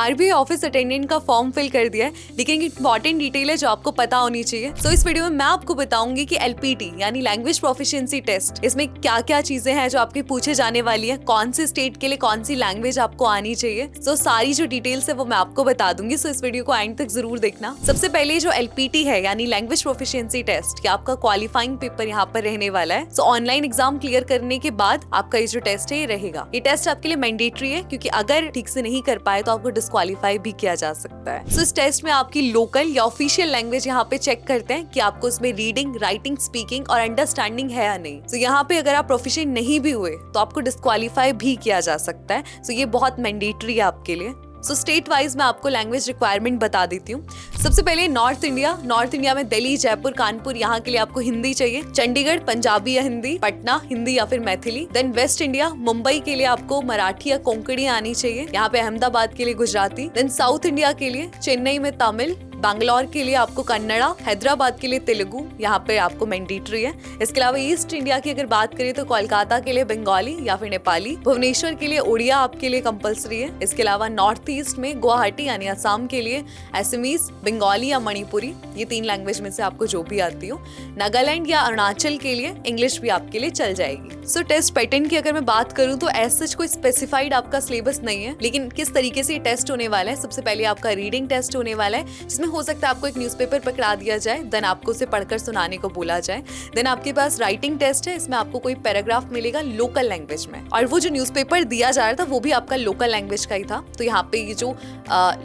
RBI office attendant का form fill कर दिया है, लेकिन इंपॉर्टेंट डिटेल है जो आपको पता होनी चाहिए। तो इस वीडियो में मैं आपको बताऊंगी कि एलपीटी यानी लैंग्वेज प्रोफिशिएंसी टेस्ट, इसमें क्या क्या चीजें हैं जो आपके पूछे जाने वाली है, कौन से स्टेट के लिए कौन सी लैंग्वेज आपको आनी चाहिए। तो सारी जो डिटेल्स है वो मैं आपको बता दूंगी। सो इस वीडियो को एंड तक जरूर देखना। सबसे पहले जो एलपीटी है यानी लैंग्वेज प्रोफिशिएंसी टेस्ट, या आपका क्वालिफाइंग पेपर यहाँ पर रहने वाला है। सो ऑनलाइन एग्जाम क्लियर करने के बाद आपका ये जो टेस्ट है ये रहेगा। ये टेस्ट आपके लिए मैंडेटरी है, क्योंकि अगर ठीक से नहीं कर पाए तो आपको डिस्क्वालीफाई भी किया जा सकता है। सो इस टेस्ट में आपकी लोकल या ऑफिशियल लैंग्वेज यहाँ पे चेक करते हैं कि आपको उसमें रीडिंग, राइटिंग, स्पीकिंग और अंडरस्टैंडिंग है या नहीं। तो यहाँ पे अगर आप प्रोफिशिएंट नहीं भी हुए तो आपको डिस्क्वालीफाई भी किया जा सकता है। सो ये बहुत मैंडेटरी है आपके लिए। सो स्टेट वाइज मैं आपको लैंग्वेज रिक्वायरमेंट बता देती हूँ। सबसे पहले नॉर्थ इंडिया में दिल्ली, जयपुर, कानपुर, यहाँ के लिए आपको हिंदी चाहिए। चंडीगढ़ पंजाबी या हिंदी, पटना हिंदी या फिर Maithili. Then west India, Mumbai के लिए आपको मराठी या कोंकणी आनी चाहिए। यहाँ पे अहमदाबाद के लिए गुजराती। देन साउथ इंडिया के लिए चेन्नई में तमिल, बैंगलोर के लिए आपको कन्नड़ा, हैदराबाद के लिए तेलुगु, यहाँ पे आपको मैंडेटरी है। इसके अलावा ईस्ट इंडिया की अगर बात करें तो कोलकाता के लिए बंगाली या फिर नेपाली। भुवनेश्वर के लिए उड़िया आपके लिए कंपलसरी है। इसके अलावा नॉर्थ ईस्ट में गुवाहाटी यानी असम के लिए असमीज, बंगाली या मणिपुरी, ये 3 लैंग्वेज में से आपको जो भी आती हो। नागालैंड या अरुणाचल के लिए इंग्लिश भी आपके लिए चल जाएगी। सो टेस्ट पैटर्न की अगर मैं बात करूँ तो ऐसा कोई स्पेसिफाइड आपका सिलेबस नहीं है, लेकिन किस तरीके से टेस्ट होने वाला है। सबसे पहले आपका रीडिंग टेस्ट होने वाला है, जिसमें हो सकता है आपको एक न्यूज़पेपर पकड़ा दिया जाए, देन आपको उसे पढ़कर सुनाने को बोला जाए। देन आपके पास राइटिंग टेस्ट है, इसमें आपको कोई पैराग्राफ मिलेगा लोकल लैंग्वेज में, और वो जो न्यूज़पेपर दिया जा रहा था वो भी आपका लोकल लैंग्वेज का ही था। तो यहाँ पे ये जो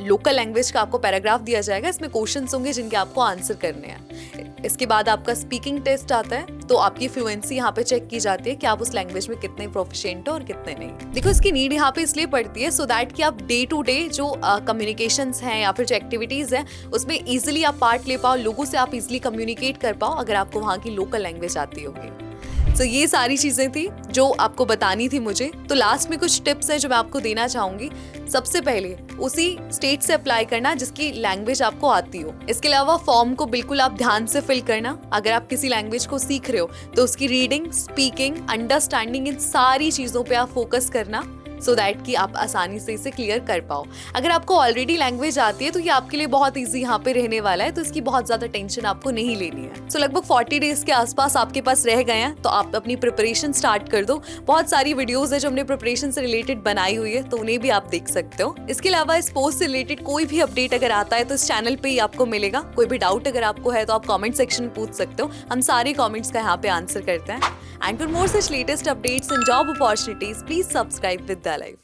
लोकल लैंग्वेज का आपको पैराग्राफ दिया जाएगा, इसमें क्वेश्चंस होंगे जिनके आपको आंसर करने हैं। इसके बाद आपका स्पीकिंग टेस्ट आता है, तो आपकी फ्लुएंसी यहाँ पे चेक की जाती है कि आप उस लैंग्वेज में कितने प्रोफिशिएंट हो और कितने नहीं। देखो, इसकी नीड यहाँ पे इसलिए पड़ती है सो दैट कि आप डे टू डे जो कम्युनिकेशंस हैं या फिर जो एक्टिविटीज हैं उसमें इजीली आप पार्ट ले पाओ, लोगों से आप इजीली कम्युनिकेट कर पाओ अगर आपको वहाँ की लोकल लैंग्वेज आती होगी। तो ये सारी चीजें थी जो आपको बतानी थी मुझे। तो लास्ट में कुछ टिप्स हैं जो मैं आपको देना चाहूंगी। सबसे पहले उसी स्टेट से अप्लाई करना जिसकी लैंग्वेज आपको आती हो। इसके अलावा फॉर्म को बिल्कुल आप ध्यान से फिल करना। अगर आप किसी लैंग्वेज को सीख रहे हो तो उसकी रीडिंग, स्पीकिंग, अंडरस्टैंडिंग, इन सारी चीजों पे आप फोकस करना, सो दैट कि आप आसानी से इसे क्लियर कर पाओ। अगर आपको ऑलरेडी लैंग्वेज आती है तो ये आपके लिए बहुत इजी यहाँ पे रहने वाला है, तो इसकी बहुत ज्यादा टेंशन आपको नहीं लेनी है। सो लगभग 40 डेज के आसपास आपके पास रह गए हैं, तो आप अपनी प्रिपरेशन स्टार्ट कर दो। बहुत सारी वीडियोस है जो हमने प्रिपरेशन से रिलेटेड बनाई हुई है, तो उन्हें भी आप देख सकते हो। इसके अलावा इस पोस्ट से रिलेटेड कोई भी अपडेट अगर आता है तो इस चैनल पे ही आपको मिलेगा। कोई भी डाउट अगर आपको है तो आप कॉमेंट सेक्शन में पूछ सकते हो, हम सारे कॉमेंट्स का यहाँ पे आंसर करते हैं। And for more such latest updates and job opportunities, please subscribe with the life.